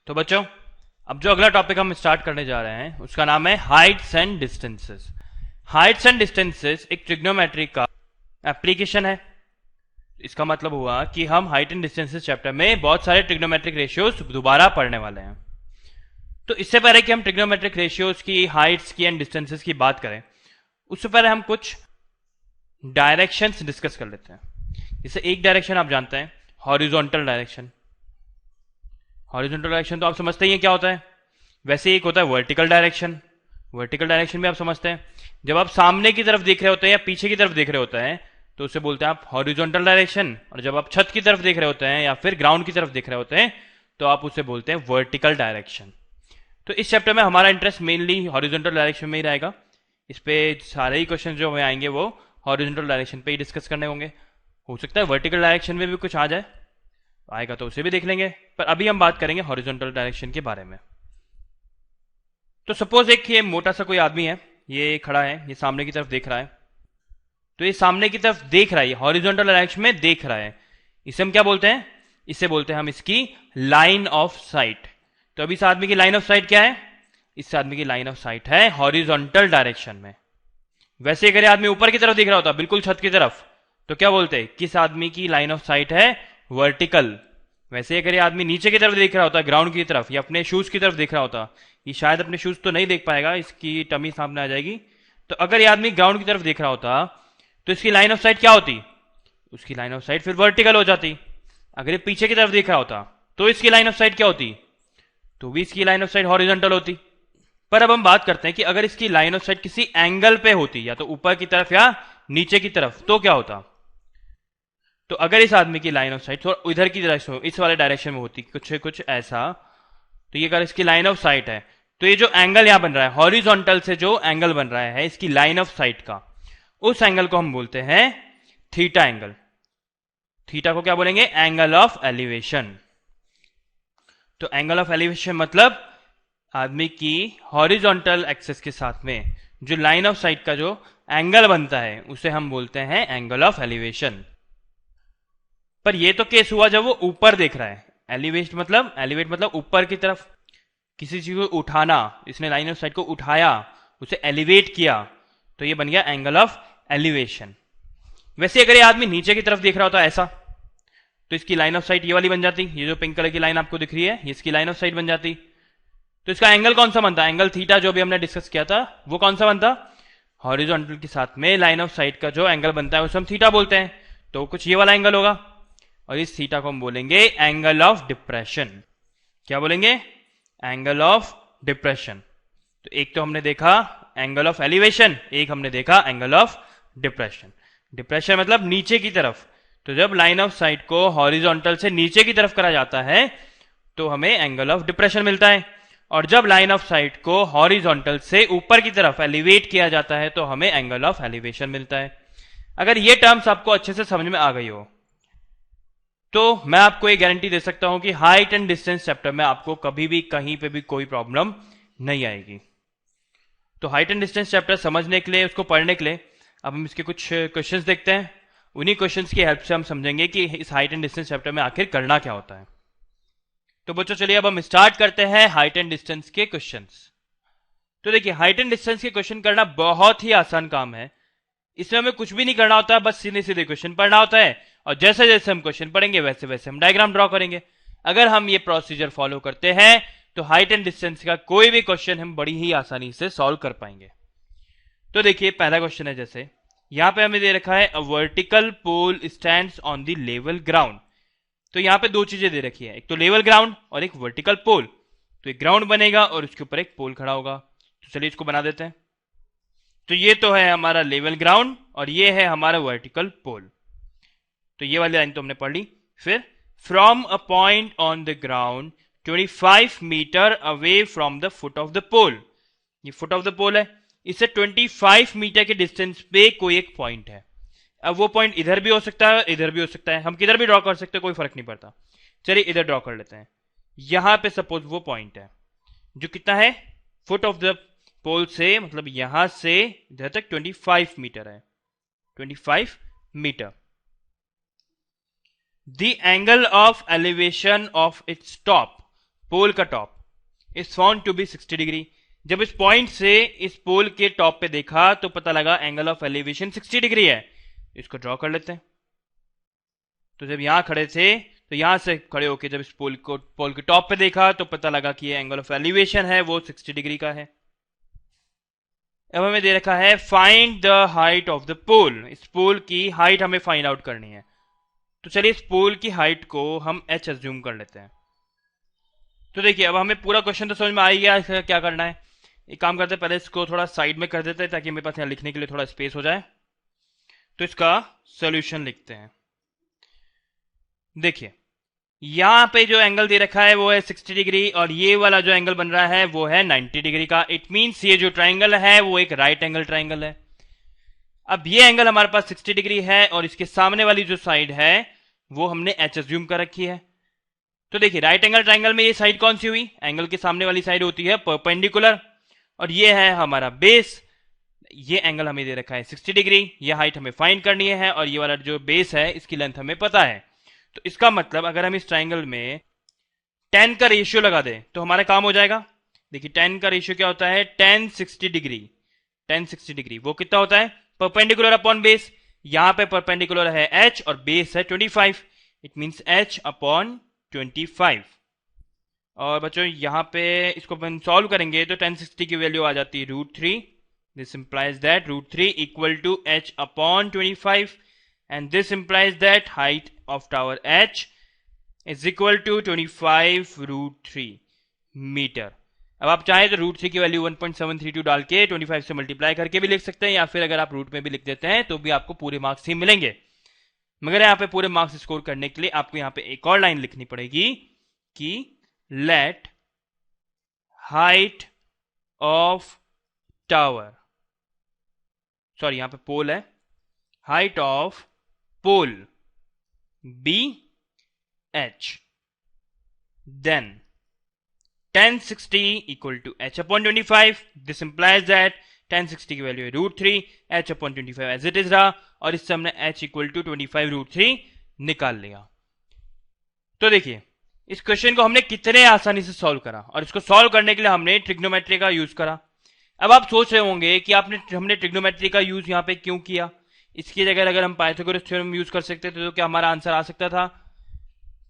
तो बच्चों, अब जो अगला टॉपिक हम स्टार्ट करने जा रहे हैं उसका नाम है Heights and distances. Heights and distances एक ट्रिग्नोमेट्री का एप्लीकेशन है। इसका मतलब हुआ कि हम हाइट एंड डिस्टेंसेस चैप्टर में बहुत सारे ट्रिग्नोमेट्रिक रेशियोज दोबारा पढ़ने वाले हैं। तो इससे पहले कि हम ट्रिग्नोमेट्रिक रेशियोज की, हाइट्स की एंड डिस्टेंसेस की बात करें, उससे पहले हम कुछ डायरेक्शंस डिस्कस कर लेते हैं। जैसे एक डायरेक्शन आप जानते हैं, हॉरिजॉन्टल डायरेक्शन। हॉरिजॉन्टल डायरेक्शन तो आप समझते ही हैं क्या होता है। वैसे एक होता है वर्टिकल डायरेक्शन। वर्टिकल डायरेक्शन भी आप समझते हैं, जब आप सामने की तरफ देख रहे होते हैं या पीछे की तरफ देख रहे होते हैं तो उसे बोलते हैं आप हॉरिजॉन्टल डायरेक्शन। और जब आप छत की तरफ देख रहे होते हैं या फिर ग्राउंड की तरफ देख रहे होते हैं तो आप उसे बोलते हैं वर्टिकल डायरेक्शन। तो इस चैप्टर में हमारा इंटरेस्ट मेनली हॉरिजॉन्टल डायरेक्शन में ही रहेगा। इस पे सारे ही क्वेश्चन जो हमें आएंगे वो हॉरिजॉन्टल डायरेक्शन पे ही डिस्कस करने होंगे। हो सकता है वर्टिकल डायरेक्शन में भी कुछ आ जाए, आएगा तो उसे भी देख लेंगे, पर अभी हम बात करेंगे हॉरिजॉन्टल डायरेक्शन के बारे में। तो सपोज एक ये मोटा सा कोई आदमी है, ये खड़ा है, ये सामने की तरफ देख रहा है। तो ये सामने की तरफ देख रहा है, हॉरिजॉन्टल डायरेक्शन में देख रहा है। इसे हम क्या बोलते हैं? इसे बोलते हैं हम इसकी लाइन ऑफ साइट। तो अभी इस आदमी की लाइन ऑफ साइट क्या है? इस आदमी की लाइन ऑफ साइट है हॉरिजॉन्टल डायरेक्शन में। वैसे अगर आदमी ऊपर की तरफ दिख रहा होता, बिल्कुल छत की तरफ, तो क्या बोलते हैं? किस आदमी की लाइन ऑफ साइट है? वर्टिकल। वैसे अगर ये आदमी नीचे की तरफ देख रहा होता, ग्राउंड की तरफ, या अपने शूज की तरफ देख रहा होता, ये शायद अपने शूज तो नहीं देख पाएगा, इसकी टमी सामने आ जाएगी। तो अगर ये आदमी ग्राउंड की तरफ देख रहा होता तो इसकी लाइन ऑफ साइट क्या होती? उसकी लाइन ऑफ साइट फिर वर्टिकल हो जाती। अगर ये पीछे की तरफ देख रहा होता तो इसकी लाइन ऑफ साइट क्या होती? तो भी इसकी लाइन ऑफ साइट हॉरिजॉन्टल होती। पर अब हम बात करते हैं कि अगर इसकी लाइन ऑफ साइट किसी एंगल पे होती, या तो ऊपर की तरफ या नीचे की तरफ, तो क्या होता? तो अगर इस आदमी की लाइन ऑफ साइट थोड़ा इधर की डायरेक्शन, इस वाले डायरेक्शन में होती, कुछ ऐसा, तो ये अगर इसकी लाइन ऑफ साइट है, तो ये जो एंगल यहां बन रहा है हॉरिजॉन्टल से, जो एंगल बन रहा है इसकी लाइन ऑफ साइट का, उस एंगल को हम बोलते हैं थीटा एंगल। थीटा को क्या बोलेंगे? Angle of elevation. तो एंगल ऑफ एलिवेशन मतलब आदमी की हॉरिजॉन्टल एक्सिस के साथ में जो लाइन ऑफ साइट का जो एंगल बनता है उसे हम बोलते हैं एंगल ऑफ एलिवेशन। पर यह तो केस हुआ जब वो ऊपर देख रहा है। एलिवेट मतलब ऊपर की तरफ किसी चीज को उठाना, इसने लाइन ऑफ साइट को उठाया, उसे एलिवेट किया, तो ये बन गया एंगल ऑफ एलिवेशन। वैसे अगर ये आदमी नीचे की तरफ देख रहा होता ऐसा, तो इसकी लाइन ऑफ साइट ये वाली बन जाती। ये जो पिंक कलर की लाइन आपको दिख रही है, ये इसकी लाइन ऑफ साइट बन जाती। तो इसका एंगल कौन सा बनता? एंगल थीटा, जो भी हमने डिस्कस किया था, वो कौन सा बनता? हॉरिजॉन्टल के साथ में लाइन ऑफ साइट का जो एंगल बनता है उसे हम थीटा बोलते हैं। तो कुछ ये वाला एंगल होगा, और इस थीटा को हम बोलेंगे एंगल ऑफ डिप्रेशन। क्या बोलेंगे? Angle of depression. तो एक तो हमने देखा एंगल ऑफ एलिवेशन, एक हमने देखा एंगल ऑफ डिप्रेशन। डिप्रेशन मतलब नीचे की तरफ। तो जब लाइन ऑफ साइट को हॉरिजॉन्टल से नीचे की तरफ करा जाता है तो हमें एंगल ऑफ डिप्रेशन मिलता है, और जब लाइन ऑफ साइट को हॉरिजॉन्टल से ऊपर की तरफ एलिवेट किया जाता है तो हमें एंगल ऑफ एलिवेशन मिलता है। अगर ये टर्म्स आपको अच्छे से समझ में आ गई हो तो मैं आपको ये गारंटी दे सकता हूं कि हाइट एंड डिस्टेंस चैप्टर में आपको कभी भी कहीं पे भी कोई प्रॉब्लम नहीं आएगी। तो हाइट एंड डिस्टेंस चैप्टर समझने के लिए, उसको पढ़ने के लिए, अब हम इसके कुछ क्वेश्चंस देखते हैं। उन्हीं क्वेश्चंस की हेल्प से हम समझेंगे कि इस हाइट एंड डिस्टेंस चैप्टर में आखिर करना क्या होता है। तो बच्चों चलिए अब हम स्टार्ट करते हैं हाइट एंड डिस्टेंस के क्वेश्चंस। तो देखिए, हाइट एंड डिस्टेंस के क्वेश्चन करना बहुत ही आसान काम है। इसमें हमें कुछ भी नहीं करना होता, बस सीधे सीधे क्वेश्चन पढ़ना होता है, और जैसे जैसे हम क्वेश्चन पढ़ेंगे वैसे वैसे हम डायग्राम ड्रॉ करेंगे। अगर हम ये प्रोसीजर फॉलो करते हैं तो हाइट एंड डिस्टेंस का कोई भी क्वेश्चन हम बड़ी ही आसानी से सॉल्व कर पाएंगे। तो देखिए, पहला क्वेश्चन है, जैसे यहां पे हमें दे रखा है a vertical pole stands on the level ground. तो यहां पे दो चीजें दे रखी है, एक तो लेवल ग्राउंड और एक वर्टिकल पोल। तो एक ग्राउंड बनेगा और उसके ऊपर एक पोल खड़ा होगा। तो चलिए इसको बना देते हैं। तो ये तो है हमारा लेवल ग्राउंड और ये है हमारा वर्टिकल पोल। तो ये वाली लाइन तो हमने पढ़ ली। फिर from a point on the ground 25 meter away from the foot of the pole. ये फुट ऑफ द पोल है, इससे 25 मीटर के डिस्टेंस पे कोई एक पॉइंट है। अब वो पॉइंट इधर भी हो सकता है, इधर भी हो सकता है, हम किधर भी ड्रॉ कर सकते हैं, कोई फर्क नहीं पड़ता। चलिए इधर ड्रॉ कर लेते हैं। यहां पे सपोज वो पॉइंट है जो कितना है, फुट ऑफ द पोल से, मतलब यहां से इधर तक 25 मीटर है, 25 meter. The angle of elevation of its top, pole का top is found to be 60 degree. जब इस पॉइंट से इस पोल के टॉप पे देखा तो पता लगा एंगल ऑफ एलिवेशन 60 डिग्री है। इसको ड्रॉ कर लेते हैं। तो जब यहां खड़े थे तो यहां से खड़े होकर जब इस पोल के टॉप पे देखा तो पता लगा कि ये एंगल ऑफ एलिवेशन है वो 60 डिग्री का है। अब हमें दे रखा है find the height of the pole. इस पोल की हाइट हमें फाइंड आउट करनी है। तो चलिए इस पोल की हाइट को हम h अज्यूम कर लेते हैं। तो देखिए अब हमें पूरा क्वेश्चन तो समझ में आ ही गया इसका क्या करना है। एक काम करते हैं, पहले इसको थोड़ा साइड में कर देते हैं ताकि मेरे पास यहाँ लिखने के लिए थोड़ा स्पेस हो जाए। तो इसका सॉल्यूशन लिखते हैं। देखिए यहां पे जो एंगल दे रखा है वो है 60 डिग्री और ये वाला जो एंगल बन रहा है वो है 90 डिग्री का। इट मींस ये जो ट्राइंगल है वो एक राइट एंगल ट्राइंगल है। अब ये एंगल हमारे पास 60 डिग्री है और इसके सामने वाली जो साइड है वो हमने h अज्यूम कर रखी है। तो देखिए राइट एंगल ट्राइंगल में ये साइड कौन सी हुई, एंगल के सामने वाली साइड होती है परपेंडिकुलर और ये है हमारा बेस। ये एंगल हमें दे रखा है 60 डिग्री, ये हाइट हमें फाइंड करनी है और ये वाला जो बेस है इसकी लेंथ हमें पता है। तो इसका मतलब अगर हम इस ट्राइंगल में 10 का रेशियो लगा दें तो हमारा काम हो जाएगा। देखिए 10 का रेशियो क्या होता है, 10 60 डिग्री। 10 60 डिग्री वो कितना होता है, परपेंडिकुलर अपॉन बेस। यहां पे परपेंडिकुलर है h और बेस है 25। It means h upon 25। और बच्चों यहां पे इसको अपन सॉल्व करेंगे तो 10 60 की वैल्यू आ जाती है √3। This implies that √3 equal to h upon 25 and this implies that height of tower h is equal to 25√3 metre. अब आप चाहें तो √3 की वैल्यू 1.732 डाल के 25 से मल्टीप्लाई करके भी लिख सकते हैं या फिर अगर आप रूट में भी लिख देते हैं तो भी आपको पूरे मार्क्स ही मिलेंगे। मगर यहाँ पे पूरे मार्क्स स्कोर करने के लिए आपको यहाँ पे एक और लाइन लिखनी पड़ेगी कि let height of tower, sorry यहां पे पोल है, height of pole be h, then 10 60 equal to h upon 25. This implies that 10 60 की वैल्यू है √3, h upon 25 as it is रहा और इससे हमने h equal to 25√3 निकाल लिया। तो देखिए इस क्वेश्चन को हमने कितने आसानी से सॉल्व करा और इसको सॉल्व करने के लिए हमने ट्रिग्नोमेट्री का यूज करा। अब आप सोच रहे होंगे कि हमने ट्रिग्नोमेट्री का यूज यहां पे क्यों किया। इसकी जगह अगर हम पाइथागोरस थ्योरम यूज कर सकते थे तो क्या हमारा आंसर आ सकता था।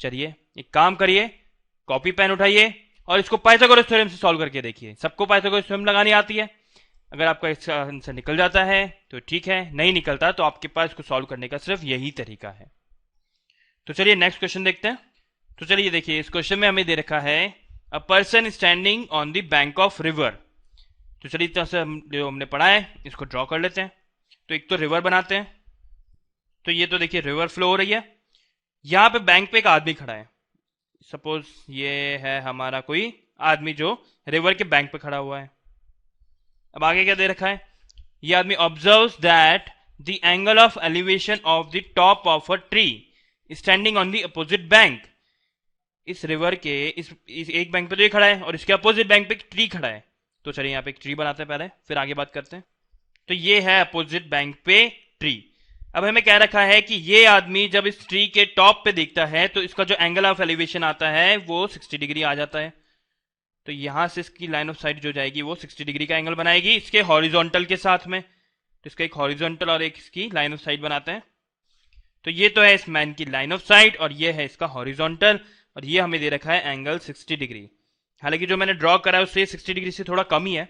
चलिए एक काम करिए, कॉपी पेन उठाइए और इसको पाइथागोरस थ्योरम से सॉल्व करके देखिए। सबको पाइथागोरस थ्योरम लगानी आती है। अगर आपका इसका आंसर निकल जाता है तो ठीक है, नहीं निकलता तो आपके पास इसको सॉल्व करने का सिर्फ यही तरीका है। तो चलिए नेक्स्ट क्वेश्चन देखते हैं। तो चलिए देखिए इस क्वेश्चन में हमें दे रखा है a person standing on the bank of river. तो चलिए इस तरह से जो हमने पढ़ा है इसको ड्रॉ कर लेते हैं। तो एक तो रिवर बनाते हैं। तो ये तो देखिए रिवर फ्लो हो रही है, यहां पे बैंक पे एक आदमी खड़ा है। सपोज ये है हमारा कोई आदमी जो रिवर के बैंक पे खड़ा हुआ है। अब आगे क्या दे रखा है, ये आदमी observes that the angle of elevation of the top of a tree standing on the opposite bank. इस रिवर के इस एक बैंक पे तो ये खड़ा है और इसके अपोजिट बैंक पे एक ट्री खड़ा है। तो चलिए यहाँ पे एक ट्री बनाते हैं पहले, फिर आगे बात करते हैं। तो ये है अपोजिट बैंक पे ट्री। अब हमें कह रखा है कि ये आदमी जब इस ट्री के टॉप पे देखता है तो इसका जो एंगल ऑफ एलिवेशन आता है वो 60 डिग्री आ जाता है। तो यहां से इसकी लाइन ऑफ साइट जो जाएगी वो 60 डिग्री का एंगल बनाएगी इसके हॉरिजॉन्टल के साथ में। तो इसका एक हॉरिजॉन्टल और एक इसकी लाइन ऑफ साइट बनाते हैं। तो ये तो है इस मैन की लाइन ऑफ साइट और ये है इसका हॉरिजॉन्टल और ये हमें दे रखा है एंगल 60 डिग्री। हालांकि जो मैंने ड्रॉ करा है उससे 60 डिग्री से थोड़ा कम ही है,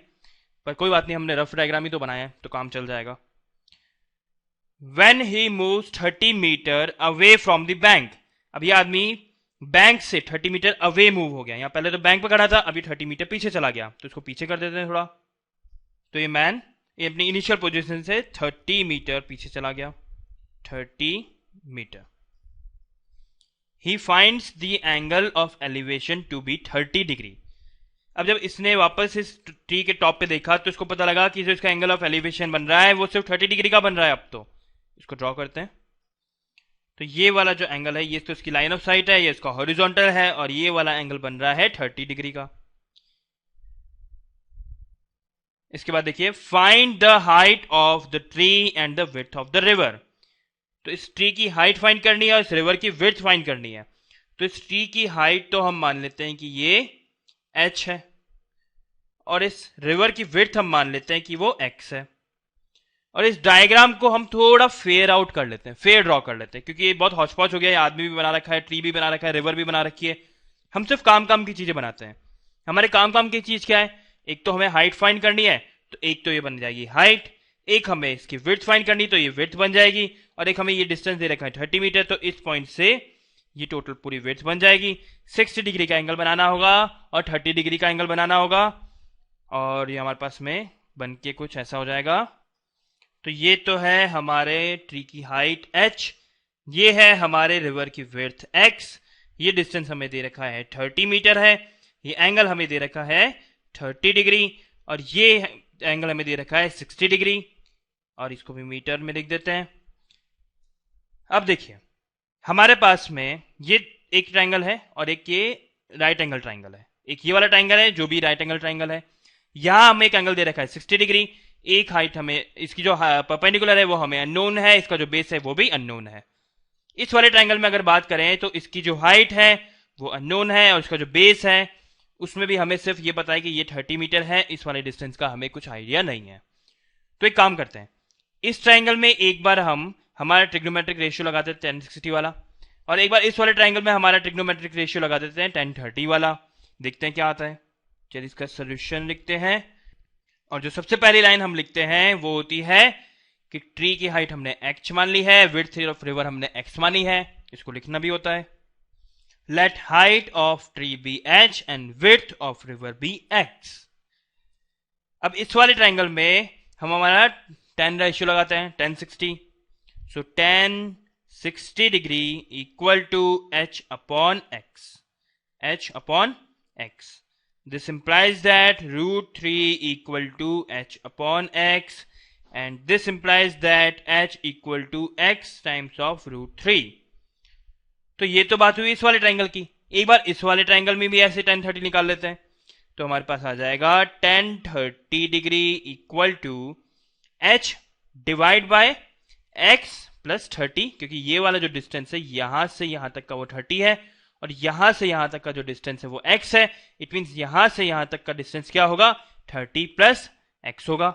पर कोई बात नहीं, हमने रफ डायग्राम ही तो बनाया है तो काम चल जाएगा। When he moves 30 metre away from the bank. अब ये आदमी बैंक से 30 मीटर अवे मूव हो गया। यहां पहले तो बैंक पे खड़ा था, अभी 30 मीटर पीछे चला गया। तो इसको पीछे कर देते हैं थोड़ा। तो ये मैन ये अपनी इनिशियल पोजीशन से 30 मीटर पीछे चला गया। 30 metre. He finds the angle of elevation to be 30 degree. अब जब इसने वापस इस ट्री के टॉप पे देखा तो इसको पता लगा कि जो इसका एंगल ऑफ एलिवेशन बन रहा है वो सिर्फ 30 डिग्री का बन रहा है। अब तो इसको ड्रॉ करते हैं। तो ये वाला जो एंगल है ये तो इसकी लाइन ऑफ साइट है, ये इसका हॉरिजॉन्टल है और ये वाला एंगल बन रहा है 30 डिग्री का। इसके बाद देखिए find the height of the tree and the width of the river. तो इस ट्री की हाइट फाइंड करनी है और इस रिवर की विड्थ फाइंड करनी है। तो इस ट्री की हाइट तो हम मान लेते हैं कि ये h है, और इस रिवर की विड्थ हम मान लेते हैं कि वो x है। और इस डायग्राम को हम थोड़ा फेयर आउट कर लेते हैं, फेयर ड्रॉ कर लेते हैं, क्योंकि ये बहुत हौच पौच हो गया है। आदमी भी बना रखा है, ट्री भी बना रखा है, रिवर भी बना रखी है। हम सिर्फ काम काम की चीजें बनाते हैं। हमारे काम काम की चीज क्या है? एक तो हमें हाइट फाइंड करनी है, तो एक तो ये बन जाएगी हाइट, एक हमें इसकी विड्थ फाइंड करनी, तो ये विड्थ बन जाएगी, और एक हमें ये डिस्टेंस दे रखा है 30 मीटर, तो इस पॉइंट से ये टोटल पूरी विड्थ बन जाएगी। 60 डिग्री का एंगल बनाना होगा और 30 डिग्री का एंगल बनाना होगा, और ये हमारे पास में बन के कुछ ऐसा हो जाएगा। तो ये तो है हमारे ट्री की हाइट h, ये है हमारे रिवर की विड्थ x, ये डिस्टेंस हमें दे रखा है 30 मीटर है, ये एंगल हमें दे रखा है 30 डिग्री, और ये एंगल हमें दे रखा है 60 डिग्री, और इसको भी मीटर में लिख देते हैं। अब देखिए हमारे पास में ये एक ट्रायंगल है और एक ये राइट एंगल ट्रायंगल है। एक ये वाला ट्रायंगल है जो भी राइट एंगल ट्रायंगल है, यहां हमें एक एंगल दे रखा है 60 डिग्री। एक हाइट हमें, इसकी जो परपेंडिकुलर है वो हमें अननोन है, इसका जो बेस है वो भी अननोन है। इस वाले ट्रायंगल में अगर बात करें तो इसकी जो हाइट है वो अननोन है, और इसका जो बेस है उसमें भी हमें सिर्फ ये पता है कि ये 30 मीटर है। इस वाले डिस्टेंस का हमें कुछ आइडिया नहीं है। तो एक काम करते हैं, इस ट्रायंगल में एक बार हम हमारा ट्रिग्नोमेट्रिक रेशियो लगा देते हैं 1060 वाला, और एक बार इस वाले ट्रायंगल में हमारा ट्रिग्नोमेट्रिक रेशियो लगा देते हैं 1030 वाला। देखते हैं क्या आता है। चलिए इसका सोल्यूशन लिखते हैं, और जो सबसे पहली लाइन हम लिखते हैं वो होती है कि ट्री की हाइट हमने x मान ली है, विड्थ ऑफ रिवर हमने x मानी है। इसको लिखना भी होता है, let height of tree be h and width of river be x। अब इस वाले ट्रायंगल में हम हमारा 10 रेशियो लगाते हैं 1060, so 1060 degree equal to h upon x। This implies that root 3 equal to h upon x, and this implies that h equal to x times of root 3. तो ये तो बात हुई इस वाले ट्रायंगल की। एक बार इस वाले ट्रायंगल में भी ऐसे 1030 निकाल लेते हैं, तो हमारे पास आ जाएगा 1030 degree equal to h divide by x plus 30, क्योंकि ये वाला जो डिस्टेंस है यहां से यहां तक का वो 30 है, और यहां से यहां तक का जो डिस्टेंस है वो x है। इट मींस यहां से यहां तक का डिस्टेंस क्या होगा? 30 प्लस x होगा।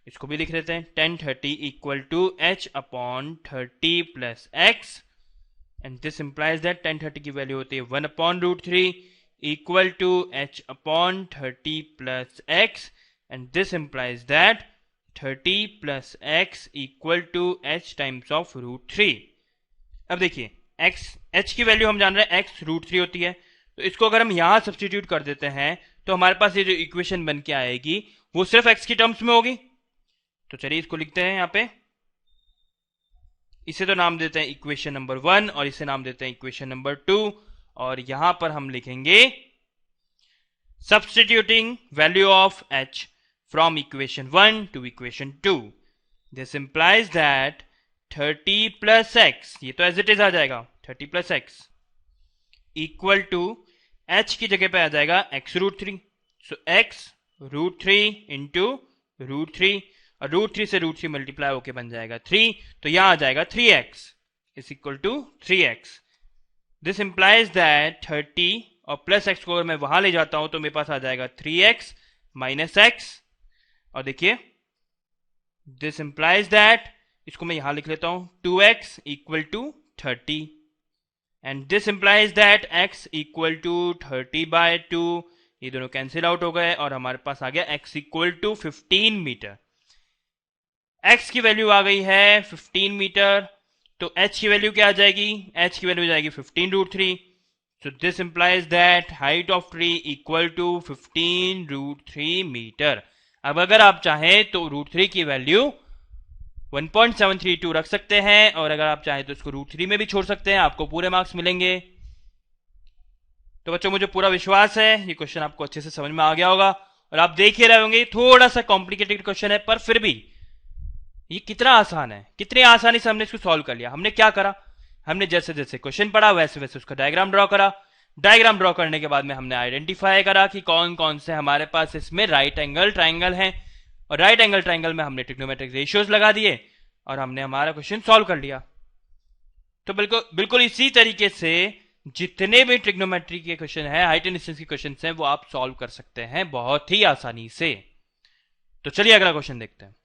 इसको भी लिख देते हैं 1030 equal to h upon 30 plus x, and this implies that 1030 की वैल्यू होती है 1 upon root 3 equal to h upon 30 plus x, and this implies that 30 plus x equal to h times of root 3। अब देखिए h की value हम जान रहे हैं x रूट 3 होती है, तो इसको अगर हम यहां सब्स्टिट्यूट कर देते हैं तो हमारे पास ये जो इक्वेशन बन के आएगी वो सिर्फ x की टर्म्स में होगी। तो चलिए इसको लिखते हैं यहां पे, इसे तो नाम देते हैं इक्वेशन नंबर 1 और इसे नाम देते हैं इक्वेशन नंबर 2, और यहां पर हम लिखेंगे substituting value of h from equation 1 to equation 2। This implies that 30 plus x, ये तो एज इट इज आ जाएगा 30 plus x equal to h की जगह पे आ जाएगा x root 3, so x root 3 into root 3, और रूट 3 से रूट 3 मल्टीप्लाई होके बन जाएगा 3, तो यहां आ जाएगा 3x is equal to 3x। This implies that 30 और प्लस x को अगर मैं वहां ले जाता हूं तो मेरे पास आ जाएगा 3x माइनस x, और देखिए दिस इंप्लाइज दैट, इसको मैं यहां लिख लेता हूं 2x equal to 30, and this implies that x equal to 30 by 2, ये दोनों कैंसिल आउट हो गए और हमारे पास आ गया x equal to 15 metre. x की वैल्यू आ गई है 15 मीटर, तो h की वैल्यू क्या आ जाएगी? h की वैल्यू जाएगी 15 root 3, so this implies that height of tree equal to 15 root 3 metre. अब अगर आप चाहें तो रूट 3 की वैल्यू 1.732 रख सकते हैं, और अगर आप चाहें तो इसको रूट 3 में भी छोड़ सकते हैं, आपको पूरे मार्क्स मिलेंगे। तो बच्चों मुझे पूरा विश्वास है ये क्वेश्चन आपको अच्छे से समझ में आ गया होगा, और आप देख ही रहे होंगे थोड़ा सा कॉम्प्लिकेटेड क्वेश्चन है, पर फिर भी ये कितना आसान है, कितनी आसानी से हमने इसको सॉल्व कर लिया। हमने क्या करा, हमने जैसे जैसे क्वेश्चन पढ़ा वैसे वैसे उसका डायग्राम ड्रॉ करा। डायग्राम ड्रॉ करने के बाद में हमने आइडेंटिफाई करा कि कौन कौन से हमारे पास इसमें राइट एंगल ट्राइंगल हैं, और राइट एंगल ट्राइंगल में हमने ट्रिग्नोमेट्रिक रेशियोज लगा दिए और हमने हमारा क्वेश्चन सॉल्व कर लिया। तो बिल्कुल इसी तरीके से जितने भी ट्रिग्नोमेट्री के क्वेश्चन है, हाइट एंड डिस्टेंस के क्वेश्चन हैं, वो आप सॉल्व कर सकते हैं बहुत ही आसानी से। तो चलिए अगला क्वेश्चन देखते हैं।